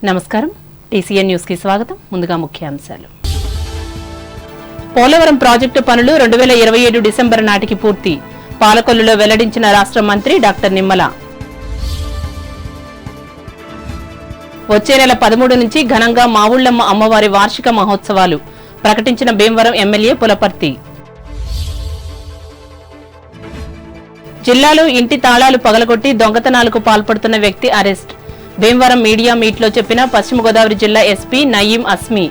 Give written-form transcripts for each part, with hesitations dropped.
నమస్కారం TCN news కి స్వాగతం. ముందుగా ముఖ్యాంశాలు. పోలవరం ప్రాజెక్టు పనులు 2027 డిసెంబర్ నాటికి పూర్తి. పాలకొల్లులో వెల్లడించిన రాష్ట్ర మంత్రి డాక్టర్ నిమ్మల. వచ్చే నెల 13 నుంచి ఘనంగా మావుళ్లమ్మ అమ్మవారి వార్షిక మహోత్సవాలు ప్రకటించిన భీమవరం ఎమ్మెల్యే పులపర్తి. జిల్లాలో ఇంటి తాళాలు పగలగొట్టి దొంగతనాలకు పాల్పడుతున్న వ్యక్తి అరెస్ట్. భీమవరం మీడియా మీట్లో చెప్పిన పశ్చిమ గోదావరి జిల్లా ఎస్పీ నయీం అస్మి.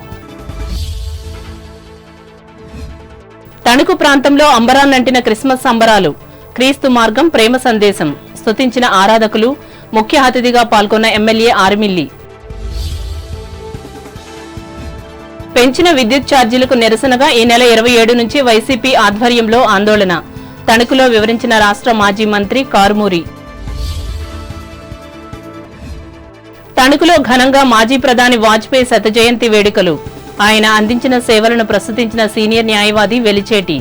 తణుకు ప్రాంతంలో అంబరాన్నంటిన క్రిస్మస్ సంబరాలు. క్రీస్తు మార్గం ప్రేమ సందేశం స్తుతించిన ఆరాధకులు. ముఖ్య అతిథిగా పాల్గొన్న ఎమ్మెల్యే ఆర్మిల్లి. పెంచిన విద్యుత్ ఛార్జీలకు నిరసనగా ఈ నెల 27 నుంచి వైసీపీ ఆధ్వర్యంలో ఆందోళన. తణుకులో వివరించిన రాష్ట్ర మాజీ మంత్రి కారుమూరి. తణుకులో ఘనంగా మాజీ ప్రధాని వాజ్పేయి శత జయంతి వేడుకలు. ఆయన అందించిన సేవలను ప్రస్తుతించిన సీనియర్ న్యాయవాది వెలిచేటి.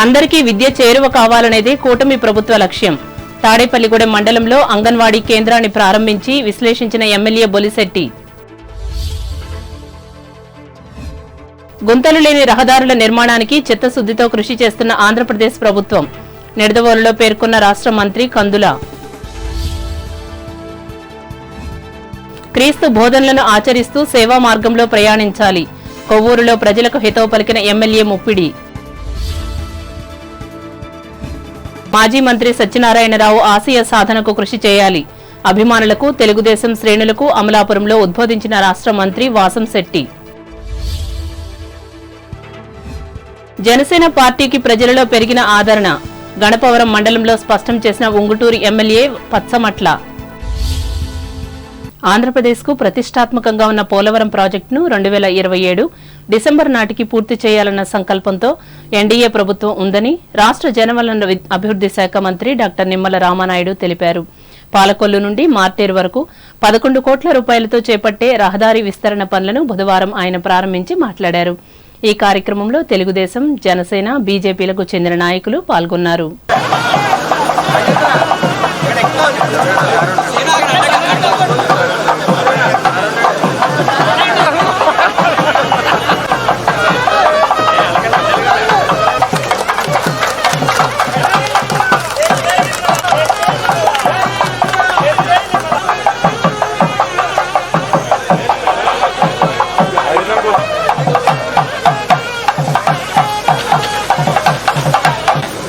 అందరికీ విద్య చేరువ కావాలనేదే కూటమి ప్రభుత్వ లక్ష్యం. తాడేపల్లిగూడెం మండలంలో అంగన్వాడీ కేంద్రాన్ని ప్రారంభించి విశ్లేషించిన ఎమ్మెల్యే బొలిశెట్టి. గుంతలు లేని రహదారుల నిర్మాణానికి చిత్తశుద్దితో కృషి చేస్తున్న ఆంధ్రప్రదేశ్ ప్రభుత్వం. నిడదవోలులో పేర్కొన్న రాష్ట్ర మంత్రి కందుల. క్రీస్తు బోధనలను ఆచరిస్తూ సేవా మార్గంలో ప్రయాణించాలి. కొవ్వూరులో ప్రజలకు హితవు పలికిన ఎమ్మెల్యే ముప్పిడి. మాజీ మంత్రి సత్యనారాయణరావు ఆశయ సాధనకు కృషి చేయాలి. అభిమానులకు తెలుగుదేశం శ్రేణులకు అమలాపురంలో ఉద్బోధించిన రాష్ట్ర మంత్రి వాసంశెట్టి. జనసేన పార్టీకి ప్రజలలో పెరిగిన ఆదరణ. గణపవరం మండలంలో స్పష్టం చేసిన ఉంగుటూరు ఎమ్మెల్యే పచ్చమట్ల. ఆంధ్రప్రదేశ్కు ప్రతిష్టాత్మకంగా ఉన్న పోలవరం ప్రాజెక్టును 2027 డిసెంబర్ నాటికి పూర్తి చేయాలన్న సంకల్పంతో ఎన్డీఏ ప్రభుత్వం ఉందని రాష్ట్ర జనవనరుల అభివృద్ది శాఖ మంత్రి డాక్టర్ నిమ్మల రామానాయుడు తెలిపారు. పాలకొల్లు నుండి మార్టేరు వరకు 11 కోట్ల రూపాయలతో చేపట్టే రహదారి విస్తరణ పనులను బుధవారం ఆయన ప్రారంభించి మాట్లాడారు. ఈ కార్యక్రమంలో తెలుగుదేశం, జనసేన, బీజేపీలకు చెందిన నాయకులు పాల్గొన్నారు.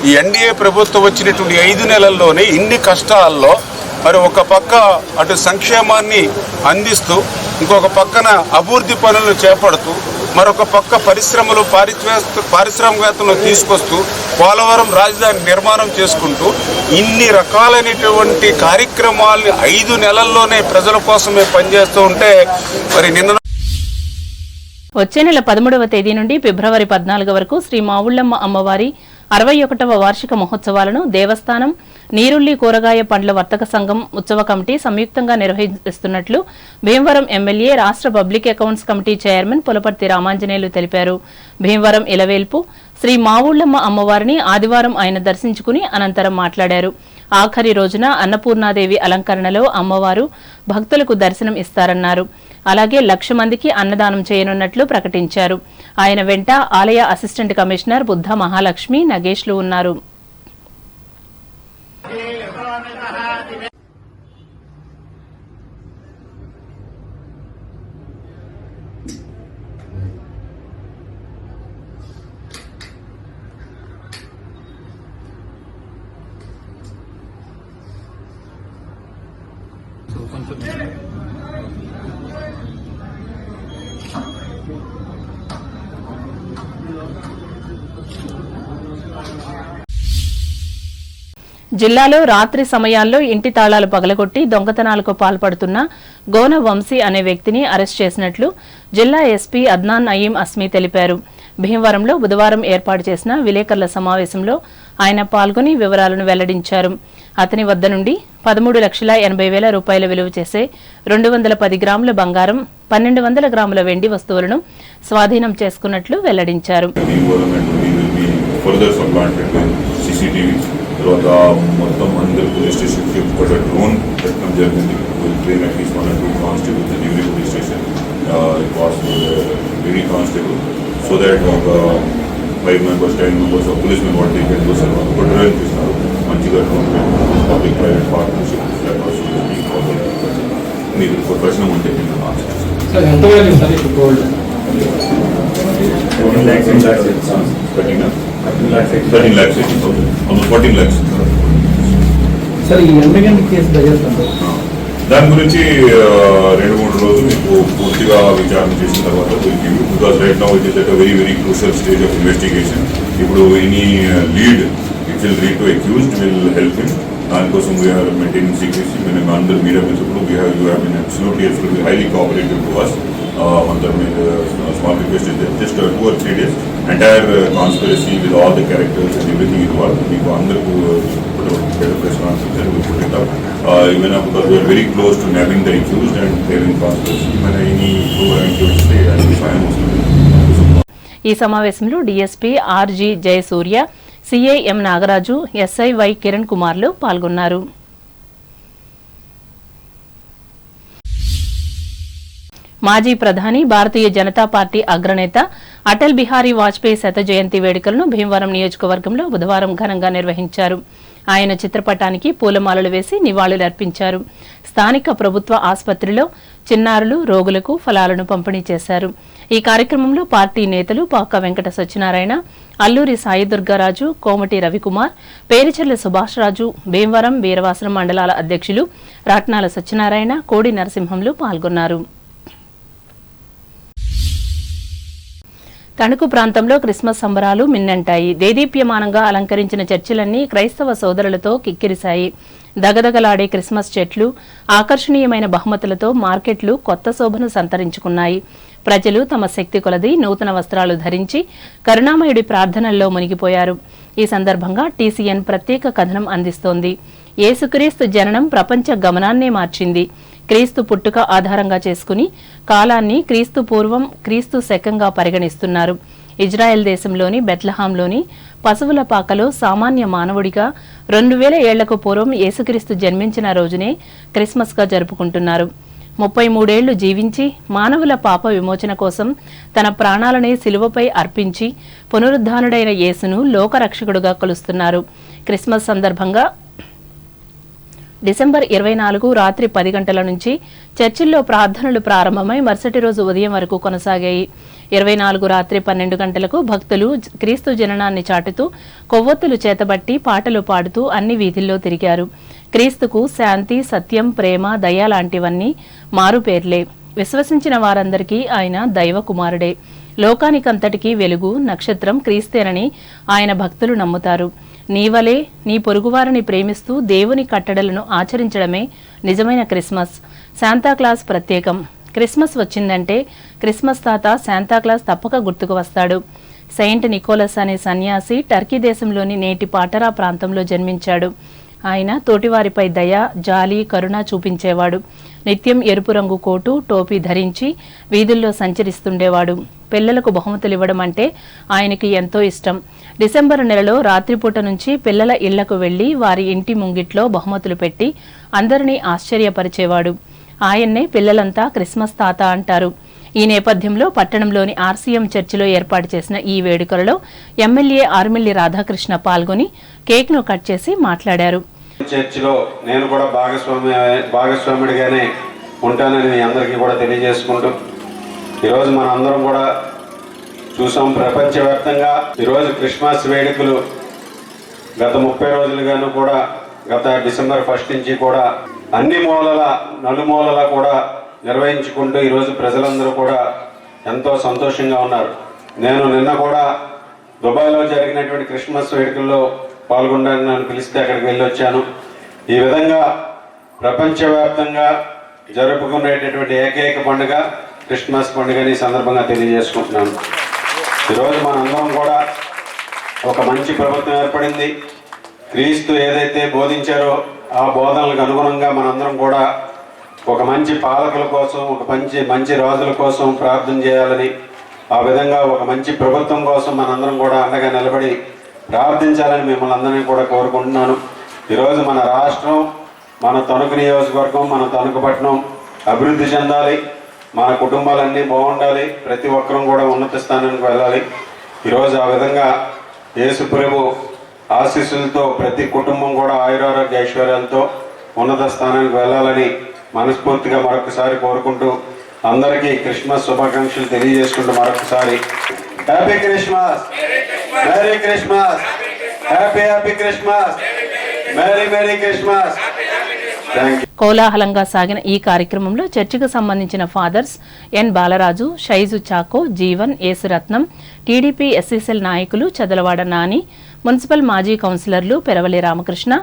ఈ ఎన్డీఏ ప్రభుత్వం వచ్చినటువంటి 5 నెలల్లోనే ఇన్ని కష్టాల్లో మరి ఒక పక్క అటు సంక్షేమాన్ని అందిస్తూ ఇంకొక పక్కన అభివృద్ధి పనులను చేపడుతూ మరొక పక్క పరిశ్రమలు పారిశ్రామికవేత్తలను తీసుకొస్తూ పోలవరం రాజధాని నిర్మాణం చేసుకుంటూ ఇన్ని రకాలైనటువంటి కార్యక్రమాలు 5 నెలల్లోనే ప్రజల కోసమే పనిచేస్తూ ఉంటే మరి నిన్న వచ్చే నెల 13వ తేదీ నుండి ఫిబ్రవరి 14 వరకు శ్రీ మావుళ్లమ్మ అమ్మవారి 61వ వార్షిక మహోత్సవాలను దేవస్థానం, నీరుల్లి కూరగాయ పండ్ల వర్తక సంఘం ఉత్సవ కమిటీ సంయుక్తంగా నిర్వహిస్తున్నట్లు భీమవరం ఎమ్మెల్యే, రాష్ట్ర public accounts committee chairman Pulaparthi Ramanjaneyulu తెలిపారు. భీమవరం ఇలవేల్పు శ్రీ మావుళ్లమ్మ అమ్మవారిని ఆదివారం ఆయన దర్శించుకుని అనంతరం మాట్లాడారు. ఆఖరి రోజున అన్నపూర్ణాదేవి అలంకరణలో అమ్మవారు భక్తులకు దర్శనం ఇస్తారన్నారు. అలాగే 1,00,000 మందికి అన్నదానం చేయనున్నట్లు ప్రకటించారు. ఆయన వెంట ఆలయ అసిస్టెంట్ కమిషనర్ బుద్ధ మహాలక్ష్మి, నగేష్లు ఉన్నారు. జిల్లాలో రాత్రి సమయాల్లో ఇంటి తాళాలు పగలగొట్టి దొంగతనాలకు పాల్పడుతున్న గోన వంశీ అనే వ్యక్తిని అరెస్ట్ చేసినట్లు జిల్లా ఎస్పీ అద్నాన్ నయీం అస్మి తెలిపారు. భీమవరంలో బుధవారం ఏర్పాటు చేసిన విలేకరుల సమావేశంలో ఆయన పాల్గొని వివరాలను వెల్లడించారు. అతని వద్ద నుండి 13,80,000 రూపాయల విలువ చేసే 210 గ్రాముల బంగారం, 1,200 గ్రాముల వెండి వస్తువులను స్వాధీనం చేసుకున్నట్లు వెల్లడించారు. తర్వాత మొత్తం అందరి పోలీస్ స్టేషన్కి ఒక డ్రోన్ జరిగింది. Will train at least 1 or 2 constables in every police station any constable so that ఒక 5 members 10 members of police men what they can do sir ఒక డ్రైవ్ చేస్తున్నారు మంచిగా పబ్లిక్ ప్రైవేట్ పార్ట్నర్షిప్ మీకు ఒక ప్రశ్న ఉంటే సార్ ఎంత వేలు సార్ ఇప్పుడు gold 13 lakhs almost 14 lakhs. Sir ఈ ఎండగంటి కేసు దర్యాప్తు దాని గురించి 2-3 రోజులు మీకు పూర్తిగా విచారణ చేసిన తర్వాత because right now it is at very very crucial stage of investigation. ఇప్పుడు any lead it will lead to accused will help him. దానికోసం వీఆర్ మెయింటైనింగ్ సీక్రెసీ. మేము అందరూ మీడియా మిత్రులు you have been absolutely highly cooperative to us. One small request is that just 2 or 3 days, entire conspiracy with all the characters and everything involved. We go under to put a better press conference and we put it up. Even because we are very close to nabbing the accused and they are in conspiracy. Even any accused say and we find most of it. ఈ సమావేశంలో DSP R G Jayasurya, CI M Nagaraju, SI Y Kiran కుమార్లు పాల్గొన్నారు. మాజీ ప్రధాని Bharatiya Janata party అగ్రనేత అటల్ బిహారీ వాజ్పేయి శత జయంతి వేడుకలను భీమవరం నియోజకవర్గంలో బుధవారం ఘనంగా నిర్వహించారు. ఆయన చిత్రపటానికి పూలమాలలు వేసి నివాళులర్పించారు. స్థానిక ప్రభుత్వ ఆసుపత్రిలో చిన్నారులు, రోగులకు ఫలాలను పంపిణీ చేశారు. ఈ కార్యక్రమంలో పార్టీ నేతలు పాక వెంకట సత్యనారాయణ, అల్లూరి సాయిదుర్గారాజు, కోమటి రవికుమార్, పేరిచెర్ల సుభాష్ రాజు, భీమవరం, వీరవాసరం మండలాల అధ్యక్షులు రాట్నాల సత్యనారాయణ, కోడి నరసింహంలు పాల్గొన్నారు. తణుకు ప్రాంతంలో క్రిస్మస్ సంబరాలు మిన్నంటాయి. దేదీప్యమానంగా అలంకరించిన చర్చిలన్నీ క్రైస్తవ సోదరులతో కిక్కిరిశాయి. దగదగలాడే క్రిస్మస్ చెట్లు, ఆకర్షణీయమైన బహుమతులతో మార్కెట్లు కొత్త శోభను సంతరించుకున్నాయి. ప్రజలు తమ శక్తి కొలది నూతన వస్త్రాలు ధరించి కరుణామయుడి ప్రార్థనల్లో మునిగిపోయారు. ఈ సందర్భంగా టీసీఎన్ ప్రత్యేక కథనం అందిస్తోంది. యేసుక్రీస్తు జననం ప్రపంచ గమనాన్నే మార్చింది. క్రీస్తు పుట్టుక ఆధారంగా చేసుకుని కాలాన్ని క్రీస్తు పూర్వం, క్రీస్తు శకంగా పరిగణిస్తున్నారు. ఇజ్రాయెల్ దేశంలోని బెత్లహాంలోని పశువుల పాకలో సామాన్య మానవుడిగా 2000 ఏళ్లకు పూర్వం యేసుక్రీస్తు జన్మించిన రోజునే క్రిస్మస్గా జరుపుకుంటున్నారు. 33 ఏళ్లు జీవించి మానవుల పాప విమోచన కోసం తన ప్రాణాలనే శిలువపై అర్పించి పునరుద్ధానుడైన యేసును లోకరక్షకుడుగా కొలుస్తున్నారు. క్రిస్మస్ సందర్భంగా డిసెంబర్ 24 రాత్రి 10 గంటల నుంచి చర్చిల్లో ప్రార్థనలు ప్రారంభమై మరుసటి రోజు ఉదయం వరకు కొనసాగాయి. 24 రాత్రి 12 గంటలకు భక్తులు క్రీస్తు జననాన్ని చాటుతూ కొవ్వొత్తులు చేతబట్టి పాటలు పాడుతూ అన్ని వీధుల్లో తిరిగారు. క్రీస్తుకు శాంతి, సత్యం, ప్రేమ, దయ లాంటివన్నీ మారుపేర్లే. విశ్వసించిన వారందరికీ ఆయన దైవ కుమారుడే. లోకానికంతటికీ వెలుగు, నక్షత్రం క్రీస్తేనని ఆయన భక్తులు నమ్ముతారు. నీవలే నీ పొరుగువారిని ప్రేమిస్తూ దేవుని కట్టడలను ఆచరించడమే నిజమైన క్రిస్మస్. శాంతాక్లాస్ ప్రత్యేకం. క్రిస్మస్ వచ్చిందంటే క్రిస్మస్ తాత శాంతాక్లాస్ తప్పక గుర్తుకు వస్తాడు. సెయింట్ నికోలస్ అనే సన్యాసి టర్కీ దేశంలోని నేటి పాటరా ప్రాంతంలో జన్మించాడు. ఆయన తోటివారిపై దయ, జాలి, కరుణ చూపించేవాడు. నిత్యం ఎరుపు రంగు కోటు, టోపీ ధరించి వీధుల్లో సంచరిస్తుండేవాడు. పిల్లలకు బహుమతులివ్వడం అంటే ఆయనకి ఎంతో ఇష్టం. డిసెంబర్ నెలలో రాత్రిపూట నుంచి పిల్లల ఇళ్లకు వెళ్లి వారి ఇంటి ముంగిట్లో బహుమతులు పెట్టి అందరినీ ఆశ్చర్యపరిచేవాడు. ఆయన్నే పిల్లలంతా క్రిస్మస్ తాత అంటారు. ఈ నేపథ్యంలో పట్టణంలోని ఆర్సీఎం చర్చిలో ఏర్పాటు చేసిన ఈ వేడుకలలో ఎమ్మెల్యే ఆర్మిల్లి రాధాకృష్ణ పాల్గొని కేక్ను కట్ చేసి మాట్లాడారు. చర్చిలో నేను కూడా భాగస్వాముడిగానే ఉంటానని మీ అందరికీ కూడా తెలియజేసుకుంటూ ఈరోజు మన అందరం కూడా చూసాం. ప్రపంచవ్యాప్తంగా ఈరోజు క్రిస్మస్ వేడుకలు గత 30 రోజులుగాను కూడా గత డిసెంబర్ 1 నుంచి కూడా అన్ని మూలల నలుమూలల కూడా నిర్వహించుకుంటూ ఈరోజు ప్రజలందరూ కూడా ఎంతో సంతోషంగా ఉన్నారు. నేను నిన్న కూడా దుబాయ్లో జరిగినటువంటి క్రిస్మస్ వేడుకల్లో పాల్గొనడానికి నన్ను పిలిస్తే అక్కడికి వెళ్ళొచ్చాను. ఈ విధంగా ప్రపంచవ్యాప్తంగా జరుపుకునేటటువంటి ఏకైక పండుగ క్రిస్మస్ పండుగని సందర్భంగా తెలియజేసుకుంటున్నాను. ఈరోజు మనందరం కూడా ఒక మంచి ప్రభుత్వం ఏర్పడింది. క్రీస్తు ఏదైతే బోధించారో ఆ బోధనలకు అనుగుణంగా మనందరం కూడా ఒక మంచి పాలకుల కోసం, ఒక మంచి రాజుల కోసం ప్రార్థన చేయాలని, ఆ విధంగా ఒక మంచి ప్రభుత్వం కోసం మనందరం కూడా అండగా నిలబడి ప్రార్థించాలని మిమ్మల్ని అందరినీ కూడా కోరుకుంటున్నాను. ఈరోజు మన రాష్ట్రం మన తణుకు నియోజకవర్గం, మన తణుకు పట్టణం అభివృద్ధి చెందాలి, మన కుటుంబాలన్నీ బాగుండాలి, ప్రతి ఒక్కరూ కూడా ఉన్నత స్థానానికి వెళ్ళాలి. ఈరోజు ఆ విధంగా యేసు ప్రభు ఆశీస్సులతో ప్రతి కుటుంబం కూడా ఆయురారోగ్య ఐశ్వర్యాలతో ఉన్నత స్థానానికి వెళ్ళాలని మనస్ఫూర్తిగా మరొకసారి కోరుకుంటూ అందరికీ క్రిస్మస్ శుభాకాంక్షలు తెలియజేసుకుంటూ మరొకసారి happy Christmas, merry Christmas, happy Christmas, merry Christmas. కోలాహలంగా సాగిన ఈ కార్యక్రమంలో చర్చికి సంబంధించిన fathers N Balaraju, Shaiju Chacko, Jeevan, Yesuratnam, TDP SCCL నాయకులు చదలవాడ నాని, మున్సిపల్ మాజీ కౌన్సిలర్లు పెరవలి రామకృష్ణ,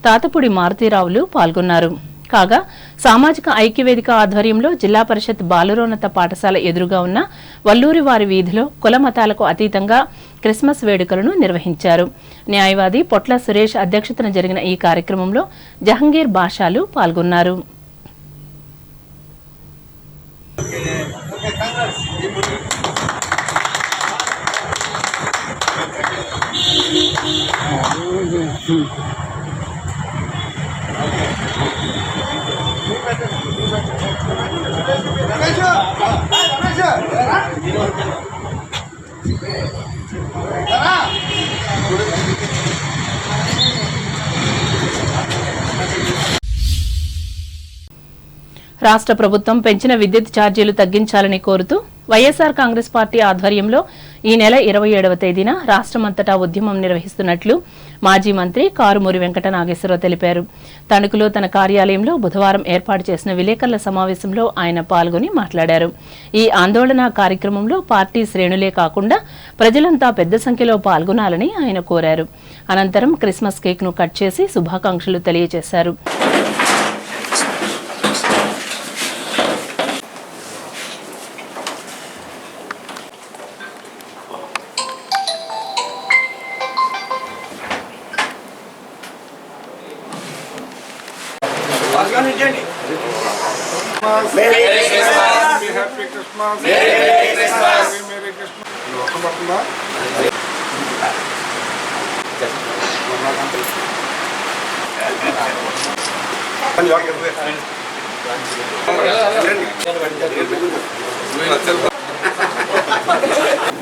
తాతపూడి మారుతీరావులు పాల్గొన్నారు. కాగా సామాజిక ఐక్యవేదిక ఆధ్వర్యంలో జిల్లా పరిషత్ బాలురోన్నత పాఠశాల ఎదురుగా ఉన్న వల్లూరి వారి వీధిలో కుల మతాలకు అతీతంగా క్రిస్మస్ వేడుకలను నిర్వహించారు. న్యాయవాది పొట్ల సురేష్ అధ్యక్షతన జరిగిన ఈ కార్యక్రమంలో జహంగీర్ బాషాలు పాల్గొన్నారు. రాష్ట్ర ప్రభుత్వం పెంచిన విద్యుత్ ఛార్జీలు తగ్గించాలని కోరుతూ వైఎస్ఆర్ కాంగ్రెస్ పార్టీ ఆధ్వర్యంలో ఈ నెల 27వ తేదీన రాష్ట్రమంతటా ఉద్యమం నిర్వహిస్తున్నట్లు మాజీ మంత్రి కారుమూరి వెంకట నాగేశ్వరరావు తెలిపారు. తణుకులో తన కార్యాలయంలో బుధవారం ఏర్పాటు చేసిన విలేకరుల సమావేశంలో ఆయన పాల్గొని మాట్లాడారు. ఈ ఆందోళన కార్యక్రమంలో పార్టీ శ్రేణులే కాకుండా ప్రజలంతా పెద్ద సంఖ్యలో పాల్గొనాలని ఆయన కోరారు. అనంతరం క్రిస్మస్ కేక్ ను కట్ చేసి శుభాకాంక్షలు తెలియజేశారు.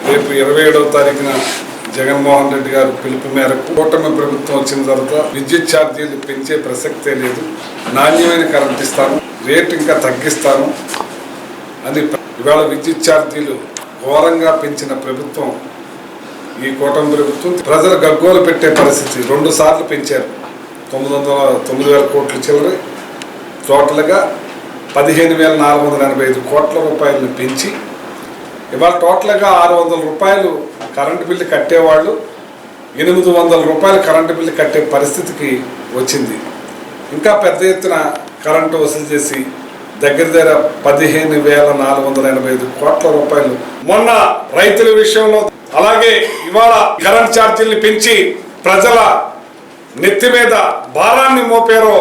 రేపు 27వ తారీఖున జగన్మోహన్ రెడ్డి గారు పిలుపు మేరకు కూటమి ప్రభుత్వం వచ్చిన తర్వాత విద్యుత్ ఛార్జీలు పెంచే ప్రసక్తే లేదు, నాణ్యమైన కరెంట్ ఇస్తాను, రేటు ఇంకా తగ్గిస్తాను అని ఇవాళ విద్యుత్ ఛార్జీలు ఘోరంగా పెంచిన ప్రభుత్వం ఈ కూటమి ప్రభుత్వం. ప్రజలు గగ్గోలు పెట్టే పరిస్థితి 2 సార్లు పెంచారు. 9,000 కోట్ల చిల్లర టోటల్గా 15,485 కోట్ల రూపాయలను పెంచి ఇవాళ టోటల్గా 600 రూపాయలు కరెంటు బిల్లు కట్టేవాళ్ళు 800 రూపాయలు కరెంటు బిల్లు కట్టే పరిస్థితికి వచ్చింది. ఇంకా పెద్ద ఎత్తున కరెంటు వసూలు చేసి దగ్గర 15,485 కోట్ల రూపాయలు. మొన్న రైతుల విషయంలో అలాగే ఇవాళ కరెంట్ ఛార్జీల్ని పెంచి ప్రజల నెత్తి మీద భారాన్ని మోపారో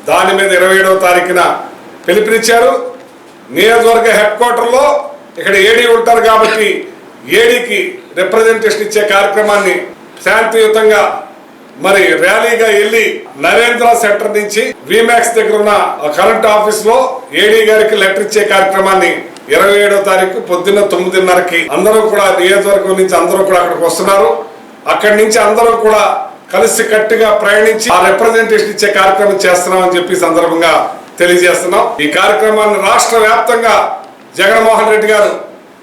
దాని మీద 27వ తారీఖున పిలుపునిచ్చారు. నియోజకవర్గ హెడ్ క్వార్టర్లో ఇక్కడ ఏడీ ఉంటారు కాబట్టి ఏడీకి రిప్రజెంటేషన్ ఇచ్చే కార్యక్రమాన్ని శాంతియుతంగా మరి ర్యాలీగా వెళ్ళి నరేంద్ర సెంటర్ నుంచి విమాక్స్ దగ్గర ఉన్న కరెంట్ ఆఫీస్ లో ఏడీ గారికి లెటర్ ఇచ్చే కార్యక్రమాన్ని 27వ తారీఖు పొద్దున్న 9:30కి అందరూ కూడా నియోజకవర్గం నుంచి అందరూ కూడా అక్కడికి వస్తున్నారు. అక్కడి నుంచి అందరూ కూడా కలిసి కట్టుగా ప్రయాణించి ఆ రిప్రజెంటేషన్ ఇచ్చే కార్యక్రమం చేస్తున్నామని చెప్పి సందర్భంగా తెలియజేస్తున్నాం. ఈ కార్యక్రమాన్ని రాష్ట్ర వ్యాప్తంగా జగన్మోహన్ రెడ్డి గారు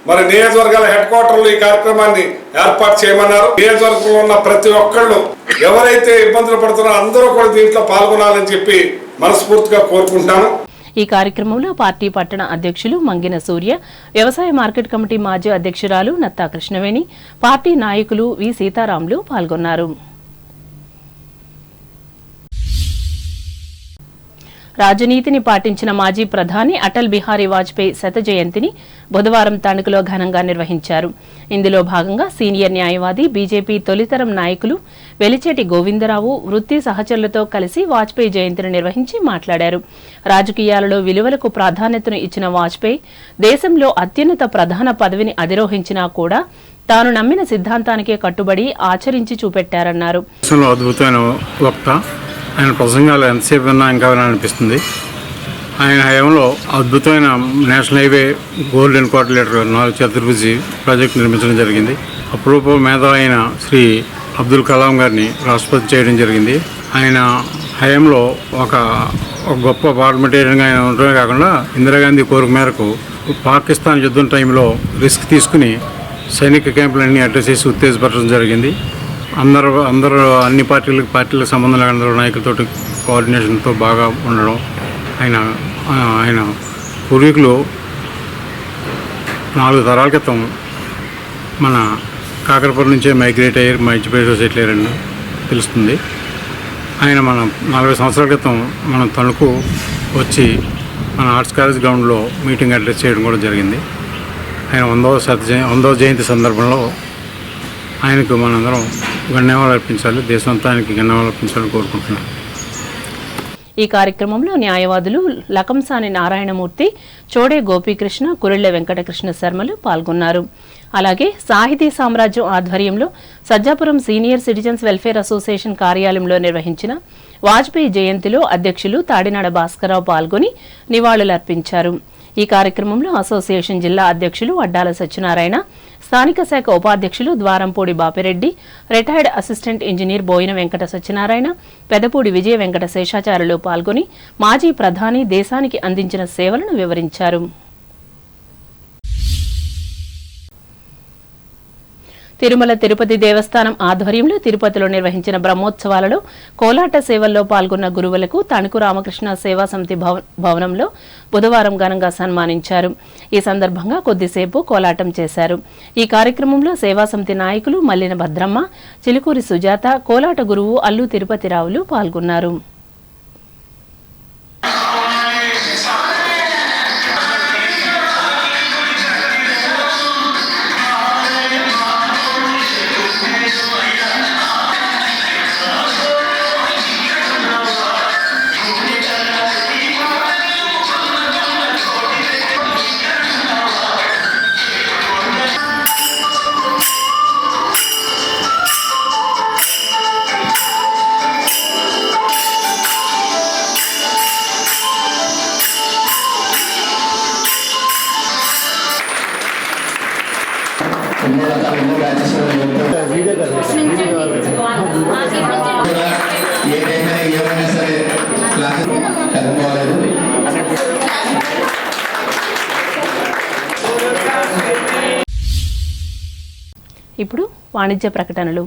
మరి నియోజకవర్గాల హెడ్ క్వార్టర్లో ఈ కార్యక్రమాన్ని ఏర్పాటు చేయమన్నారు. నియోజకవర్గంలో ఉన్న ప్రతి ఒక్కళ్ళు ఎవరైతే ఇబ్బందులు పడుతున్నారో అందరూ కూడా దీంట్లో పాల్గొనాలని చెప్పి మనస్ఫూర్తిగా కోరుకుంటున్నాను. ఈ కార్యక్రమంలో పార్టీ పట్టణ అధ్యక్షులు మంగిన సూర్య, వ్యవసాయ మార్కెట్ కమిటీ మాజీ అధ్యక్షురాలు నత్తా కృష్ణవేణి, పార్టీ నాయకులు వి సీతారాములు పాల్గొన్నారు. రాజనీతిని పాటించిన మాజీ ప్రధాని అటల్ బిహారీ వాజ్పేయి శత జయంతిని బుధవారం తణుకులో ఘనంగా నిర్వహించారు. ఇందులో భాగంగా సీనియర్ న్యాయవాది, బీజేపీ తొలితరం నాయకులు వెలిచేటి గోవిందరావు వృత్తి సహచరులతో కలిసి వాజ్పేయి జయంతిని నిర్వహించి మాట్లాడారు. రాజకీయాలలో విలువలకు ప్రాధాన్యతను ఇచ్చిన వాజ్పేయి దేశంలో అత్యున్నత ప్రధాన పదవిని అధిరోహించినా కూడా తాను నమ్మిన సిద్ధాంతానికే కట్టుబడి ఆచరించి చూపెట్టారన్నారు. అద్భుతమైన వక్త, ఆయన ప్రసంగాలు ఎంతసేపు విన్నా ఇంకా వినాలనిపిస్తుంది. ఆయన హయాంలో అద్భుతమైన నేషనల్ హైవే గోల్డెన్ క్వార్టర్లేటర్ 4 చతుర్భుజి ప్రాజెక్టు నిర్మించడం జరిగింది. అపురూప మేధావి అయిన శ్రీ అబ్దుల్ కలాం గారిని రాష్ట్రపతి చేయడం జరిగింది. ఆయన హయాంలో ఒక గొప్ప పార్లమెంటేరియన్గా ఆయన ఉండడమే కాకుండా ఇందిరాగాంధీ కోరిక మేరకు పాకిస్తాన్ యుద్ధం టైంలో రిస్క్ తీసుకుని సైనిక క్యాంపులన్నీ అడ్రస్ చేసి ఉత్తేజపరచడం జరిగింది. అందరూ అన్ని పార్టీలకు సంబంధం లేకుండా అందరూ నాయకులతో కోఆర్డినేషన్తో బాగా ఉండడం. ఆయన పూర్వీకులు 4 తరాల క్రితం మన కాకరపురం నుంచే మైగ్రేట్ అయ్యారు, మధ్యప్రదేశ్లో సెటిల్ అయ్యారని తెలుస్తుంది. ఆయన మన 40 సంవత్సరాల క్రితం మన తణుకు వచ్చి మన ఆర్ట్స్ కాలేజ్ గ్రౌండ్లో మీటింగ్ అడ్రస్ చేయడం కూడా జరిగింది. ఆయన 100వ జయంతి సందర్భంలో ఆయనకు మనందరం ధన్యవాదాలు అర్పించాలి, దేశమంతా ఆయనకి ధన్యవాదాలు అర్పించాలని కోరుకుంటున్నాను. ఈ కార్యక్రమంలో న్యాయవాదులు లకంసాని నారాయణమూర్తి, చోడే గోపీకృష్ణ, కురెళ్ల వెంకటకృష్ణ శర్మలు పాల్గొన్నారు. అలాగే సాహితీ సామ్రాజ్యం ఆధ్వర్యంలో Sajjapuram senior citizens welfare association కార్యాలయంలో నిర్వహించిన వాజ్పేయి జయంతిలో అధ్యక్షులు తాడినాడ భాస్కరరావు పాల్గొని నివాళులర్పించారు. ఈ కార్యక్రమంలో అసోసియేషన్ జిల్లా అధ్యక్షులు అడ్డాల సత్యనారాయణ, స్థానిక శాఖ ఉపాధ్యక్షులు Dwarampudi Bapireddy, retired assistant engineer Boina Venkata Satyanarayana, Pedapudi Vijaya Venkata Seshacharyulu పాల్గొని మాజీ ప్రధాని దేశానికి అందించిన సేవలను వివరించారు. తిరుమల తిరుపతి దేవస్థానం ఆధ్వర్యంలో తిరుపతిలో నిర్వహించిన బ్రహ్మోత్సవాలలో కోలాట సేవల్లో పాల్గొన్న గురువులకు తణుకు రామకృష్ణ సేవా సమితి భవనంలో బుధవారం ఘనంగా సన్మానించారు. ఈ సందర్భంగా కొద్దిసేపు కోలాటం చేశారు. ఈ కార్యక్రమంలో సేవా సమితి నాయకులు మల్లిన భద్రమ్మ, చిలుకూరి సుజాత, కోలాట గురువు అల్లు తిరుపతిరావులు పాల్గొన్నారు. ఇప్పుడు వాణిజ్య ప్రకటనలు.